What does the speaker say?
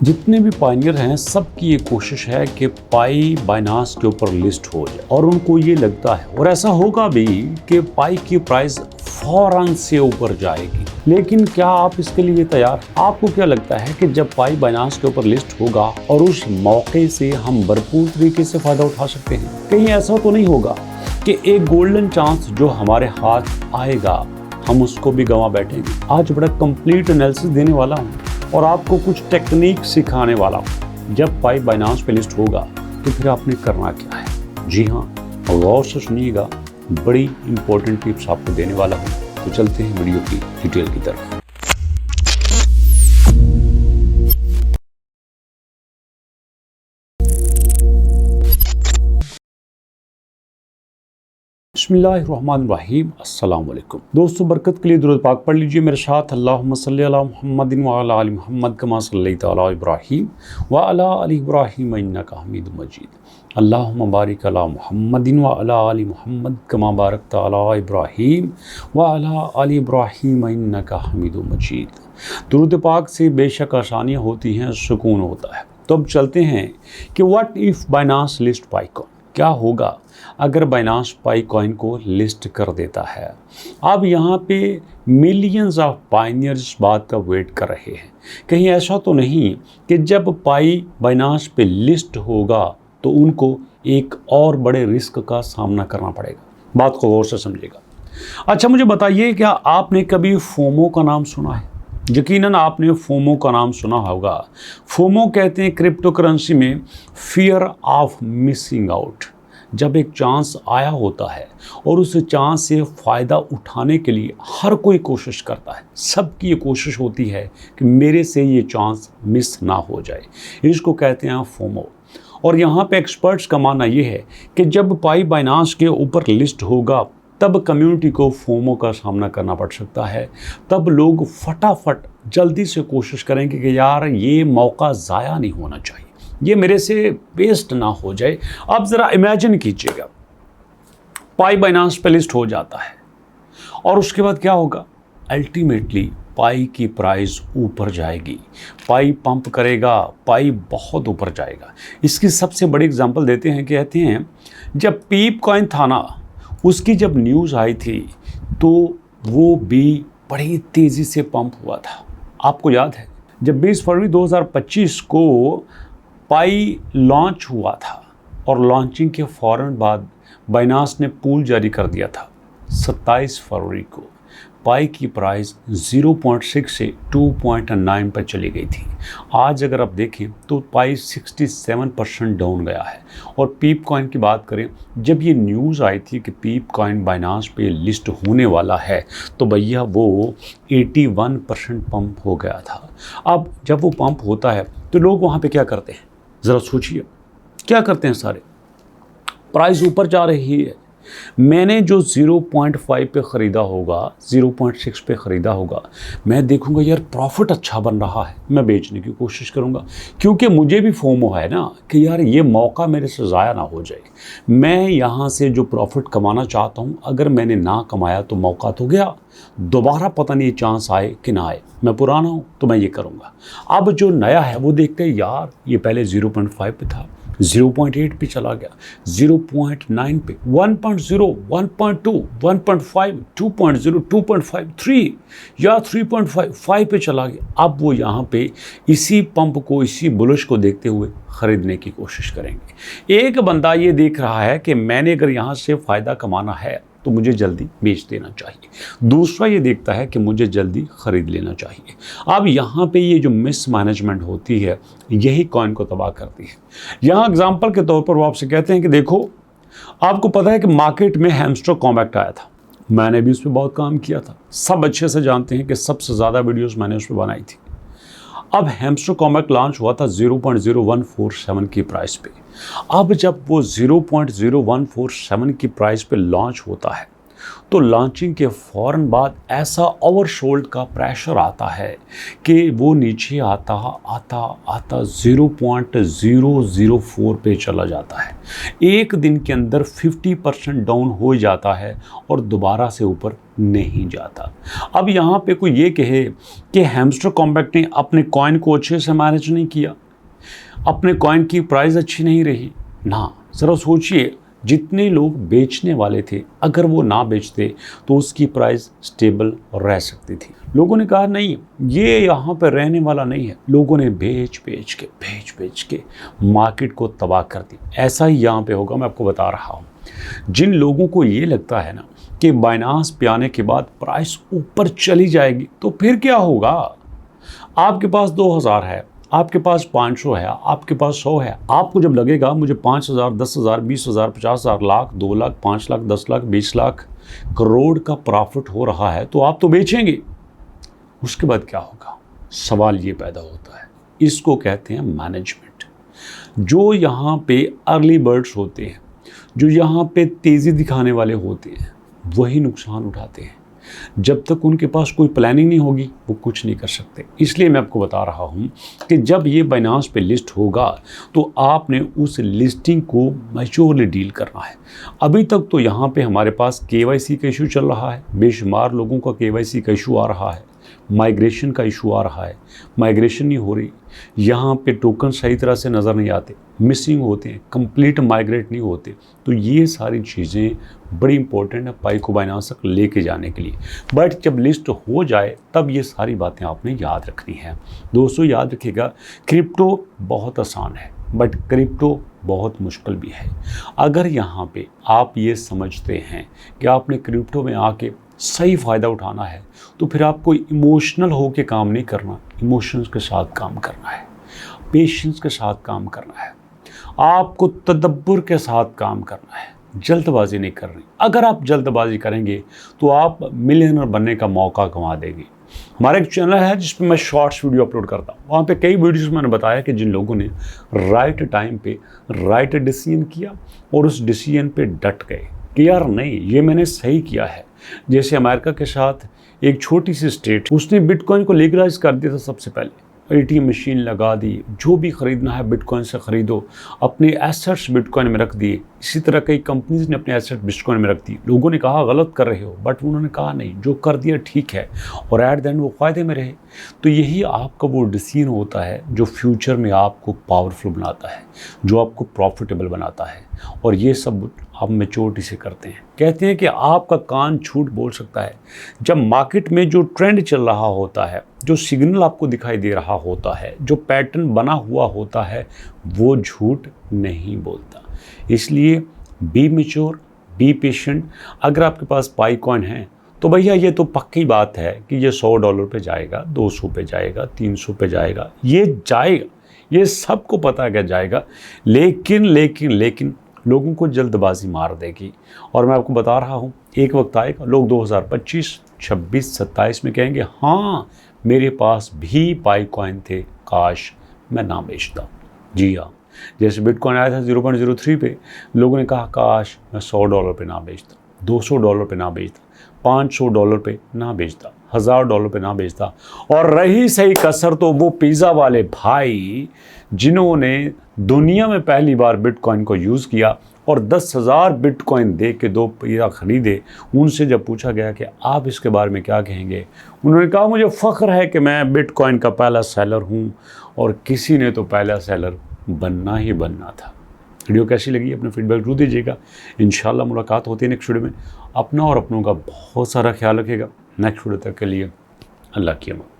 जितने भी पायनियर हैं सबकी ये कोशिश है कि पाई बाइनांस के ऊपर लिस्ट हो जाए और उनको ये लगता है और ऐसा होगा भी कि पाई की प्राइस फौरन से ऊपर जाएगी। लेकिन क्या आप इसके लिए तैयार? आपको क्या लगता है कि जब पाई बाइनांस के ऊपर लिस्ट होगा और उस मौके से हम भरपूर तरीके से फायदा उठा सकते हैं? कहीं ऐसा तो नहीं होगा कि एक गोल्डन चांस जो हमारे हाथ आएगा हम उसको भी गंवा बैठेंगे? आज बड़ा कंप्लीट एनालिसिस देने वाला हूँ और आपको कुछ टेक्निक सिखाने वाला हूँ। जब पाई बाइनांस पे लिस्ट होगा तो फिर आपने करना क्या है? जी हाँ, गौर से सुनिएगा, बड़ी इंपॉर्टेंट टिप्स आपको देने वाला हूँ। तो चलते हैं वीडियो की डिटेल की तरफ। बिस्मिल्लाहिर्रहमानिर्रहीम। अस्सलाम वालेकुम दोस्तों, बरकत के लिए दुरूद पाक पढ़ लीजिए मेरे साथ। अल्लाहुम्मा सल्ली अला मुहम्मदिन व अला आलि मुहम्मद कमा सल्लैता अला इब्राहीम व अला आलि इब्राहीम इन्नका हमीदुम मजीद। अल्लाहुम्मा बारिक अला मुहम्मदिन व अला आलि मुहम्मद कमा बारकता अला इब्राहीम व अला आलि इब्राहीम इन्नका हमीदुम मजीद। दुरूद पाक से बेशक आसानियाँ होती हैं, सुकून होता है। तो अब चलते हैं कि what if Binance list pi coin, क्या होगा अगर बाइनांस पाई कॉइन को लिस्ट कर देता है। अब यहाँ पे मिलियंस ऑफ पायनियर्स इस बात का वेट कर रहे हैं। कहीं ऐसा तो नहीं कि जब पाई बाइनांस पे लिस्ट होगा तो उनको एक और बड़े रिस्क का सामना करना पड़ेगा। बात को गौर से समझिएगा। अच्छा, मुझे बताइए, क्या आपने कभी फोमो का नाम सुना है? यकीनन आपने फोमो का नाम सुना होगा। फोमो कहते हैं क्रिप्टो करेंसी में फियर ऑफ मिसिंग आउट। जब एक चांस आया होता है और उस चांस से फ़ायदा उठाने के लिए हर कोई कोशिश करता है, सबकी ये कोशिश होती है कि मेरे से ये चांस मिस ना हो जाए। इसको कहते हैं फोमो। और यहाँ पे एक्सपर्ट्स का मानना ये है कि जब पाई बाइनांस के ऊपर लिस्ट होगा तब कम्युनिटी को फोमो का सामना करना पड़ सकता है। तब लोग फटाफट जल्दी से कोशिश करेंगे कि यार ये मौका ज़ाया नहीं होना चाहिए, ये मेरे से वेस्ट ना हो जाए। अब ज़रा इमेजिन कीजिएगा, पाई बाइनांस पे लिस्ट हो जाता है और उसके बाद क्या होगा? अल्टीमेटली पाई की प्राइस ऊपर जाएगी, पाई पंप करेगा, पाई बहुत ऊपर जाएगा। इसकी सबसे बड़ी एग्जांपल देते हैं। कहते हैं जब पीप कॉइन था ना, उसकी जब न्यूज़ आई थी तो वो भी बड़ी तेज़ी से पंप हुआ था। आपको याद है जब 20 फरवरी 2025 को पाई लॉन्च हुआ था और लॉन्चिंग के फ़ौरन बाद बाइनांस ने पूल जारी कर दिया था। 27 फरवरी को पाई की प्राइस 0.6 से 2.9 पर चली गई थी। आज अगर आप देखें तो पाई 67% डाउन गया है। और पीप कॉइन की बात करें, जब ये न्यूज़ आई थी कि पीप कॉइन बाइनांस पे लिस्ट होने वाला है तो भैया वो 81% पंप हो गया था। अब जब वो पंप होता है तो लोग वहाँ पे क्या करते हैं? ज़रा सोचिए, क्या करते हैं सारे? प्राइस ऊपर जा रही है, मैंने जो 0.5 पे ख़रीदा होगा, 0.6 पे ख़रीदा होगा, मैं देखूंगा यार प्रॉफिट अच्छा बन रहा है, मैं बेचने की कोशिश करूंगा, क्योंकि मुझे भी फोमो है ना कि यार ये मौका मेरे से ज़ाया ना हो जाए। मैं यहाँ से जो प्रॉफिट कमाना चाहता हूँ, अगर मैंने ना कमाया तो मौका तो गया, दोबारा पता नहीं चांस आए कि ना आए। मैं पुराना हूँ तो मैं ये करूँगा। अब जो नया है वो देखते हैं, यार ये पहले 0.5 पे था, 0.8 पे चला गया, 0.9 पे, 1.0, 1.2, 1.5, 2.0, 2.5, 3 या 3.5, 5 पे चला गया। अब वो यहाँ पे इसी पंप को, इसी बुलिश को देखते हुए ख़रीदने की कोशिश करेंगे। एक बंदा ये देख रहा है कि मैंने अगर यहाँ से फ़ायदा कमाना है तो मुझे जल्दी बेच देना चाहिए। दूसरा ये देखता है कि मुझे जल्दी ख़रीद लेना चाहिए। अब यहाँ पे ये जो मिस मैनेजमेंट होती है यही कॉइन को तबाह करती है। यहाँ एग्जांपल के तौर पर वो आपसे कहते हैं कि देखो, आपको पता है कि मार्केट में हैमस्टर कॉम्पैक्ट आया था, मैंने भी उस पर बहुत काम किया था। सब अच्छे से जानते हैं कि सबसे ज़्यादा वीडियोज़ मैंने उस पर बनाई थी। अब हैमस्टर कॉम्पैक्ट लॉन्च हुआ था 0.0147 की प्राइस पे। अब जब वो 0.0147 की प्राइस पे लॉन्च होता है तो लॉन्चिंग के फ़ौरन बाद ऐसा ओवरशोल्ड का प्रेशर आता है कि वो नीचे आता आता आता 0.004 पे चला जाता है। एक दिन के अंदर 50% डाउन हो जाता है और दोबारा से ऊपर नहीं जाता। अब यहाँ पे कोई ये कहे कि हैमस्टर कॉम्पैक्ट ने अपने कॉइन को अच्छे से मैनेज नहीं किया, अपने कॉइन की प्राइस अच्छी नहीं रही ना, ज़रा सोचिए जितने लोग बेचने वाले थे अगर वो ना बेचते तो उसकी प्राइस स्टेबल रह सकती थी। लोगों ने कहा नहीं ये यहाँ पर रहने वाला नहीं है, लोगों ने बेच बेच के मार्केट को तबाह कर दी। ऐसा ही यहाँ पे होगा, मैं आपको बता रहा हूँ। जिन लोगों को ये लगता है ना कि बाइनांस पे आने के बाद प्राइस ऊपर चली जाएगी तो फिर क्या होगा। आपके पास 2000 है, आपके पास 500 है, आपके पास 100 है। आपको जब लगेगा मुझे 5000, 10,000, 20,000, 50,000, लाख, 2 लाख, 5 लाख, 10 लाख, 20 लाख करोड़ का प्रॉफिट हो रहा है तो आप तो बेचेंगे। उसके बाद क्या होगा, सवाल ये पैदा होता है। इसको कहते हैं मैनेजमेंट। जो यहाँ पे अर्ली बर्ड्स होते हैं, जो यहाँ पे तेज़ी दिखाने वाले होते हैं, वही नुकसान उठाते हैं। जब तक उनके पास कोई प्लानिंग नहीं होगी वो कुछ नहीं कर सकते। इसलिए मैं आपको बता रहा हूँ कि जब ये बाइनांस पे लिस्ट होगा तो आपने उस लिस्टिंग को मैच्योरली डील करना है। अभी तक तो यहाँ पे हमारे पास KYC का इशू चल रहा है, बेशुमार लोगों का KYC का इशू आ रहा है, माइग्रेशन का इशू आ रहा है, माइग्रेशन नहीं हो रही, यहाँ पे टोकन सही तरह से नज़र नहीं आते, मिसिंग होते हैं, कंप्लीट माइग्रेट नहीं होते। तो ये सारी चीज़ें बड़ी इंपॉर्टेंट है पाई को बाइनांस तक लेके जाने के लिए। बट जब लिस्ट हो जाए तब ये सारी बातें आपने याद रखनी है। दोस्तों याद रखिएगा, क्रिप्टो बहुत आसान है बट क्रिप्टो बहुत मुश्किल भी है। अगर यहाँ पे आप ये समझते हैं कि आपने क्रिप्टो में आके सही फ़ायदा उठाना है तो फिर आपको इमोशनल हो के काम नहीं करना, इमोशंस के साथ काम करना है, पेशेंस के साथ काम करना है, आपको तदब्बर के साथ काम करना है, जल्दबाजी नहीं करनी। अगर आप जल्दबाजी करेंगे तो आप मिलियनर बनने का मौका गंवा देंगे। हमारा एक चैनल है जिस पे मैं शॉर्ट्स वीडियो अपलोड करता हूँ, वहाँ पे कई वीडियोस मैंने बताया कि जिन लोगों ने राइट टाइम पे राइट डिसीजन किया और उस डिसीजन पे डट गए कि यार नहीं ये मैंने सही किया है। जैसे अमेरिका के साथ एक छोटी सी स्टेट, उसने बिटकॉइन को लीगलाइज कर दिया था सबसे पहले, ATM मशीन लगा दी, जो भी ख़रीदना है बिटकॉइन से ख़रीदो, अपने एसेट्स बिटकॉइन में रख दिए। इसी तरह कई कंपनीज ने अपने एसेट्स बिटकॉइन में रख दिए। लोगों ने कहा गलत कर रहे हो, बट उन्होंने कहा नहीं जो कर दिया ठीक है और एट द एंड वो फ़ायदे में रहे। तो यही आपका वो डिसीजन होता है जो फ्यूचर में आपको पावरफुल बनाता है, जो आपको प्रॉफिटेबल बनाता है। और ये सब आप मैच्योरिटी से करते हैं। कहते हैं कि आपका कान झूठ बोल सकता है जब मार्केट में जो ट्रेंड चल रहा होता है, जो सिग्नल आपको दिखाई दे रहा होता है, जो पैटर्न बना हुआ होता है, वो झूठ नहीं बोलता। इसलिए बी मैच्योर, बी पेशेंट। अगर आपके पास पाई कॉइन है तो भैया ये तो पक्की बात है कि ये $100 पे जाएगा, 200 पे जाएगा, 300 पे जाएगा, ये जाएगा, ये सबको पता है कि जाएगा। लेकिन लोगों को जल्दबाजी मार देगी। और मैं आपको बता रहा हूँ एक वक्त आएगा लोग 2025, 26, 27 में कहेंगे हाँ मेरे पास भी पाई कॉइन थे, काश मैं ना बेचता। जी हाँ, जैसे बिटकॉइन आया था 0.03 पे, लोगों ने कहा काश मैं $100 पे ना बेचता, $200 पे ना बेचता, $500 पे ना बेचता, $1000 पे ना बेचता। और रही सही कसर तो वो पिज़्ज़ा वाले भाई जिन्होंने दुनिया में पहली बार बिटकॉइन को यूज़ किया और 10,000 बिटकॉइन दे के 2 पिज़्ज़ा ख़रीदे। उनसे जब पूछा गया कि आप इसके बारे में क्या कहेंगे, उन्होंने कहा मुझे फ़ख्र है कि मैं बिटकॉइन का पहला सेलर हूँ और किसी ने तो पहला सेलर बनना ही बनना था। वीडियो कैसी लगी अपना फीडबैक जरूर दीजिएगा। इंशाल्लाह मुलाकात होती है नेक्स्ट वीडियो में। अपना और अपनों का बहुत सारा ख्याल रखिएगा। नेक्स्ट वीडियो तक के लिए अल्लाह की अमान।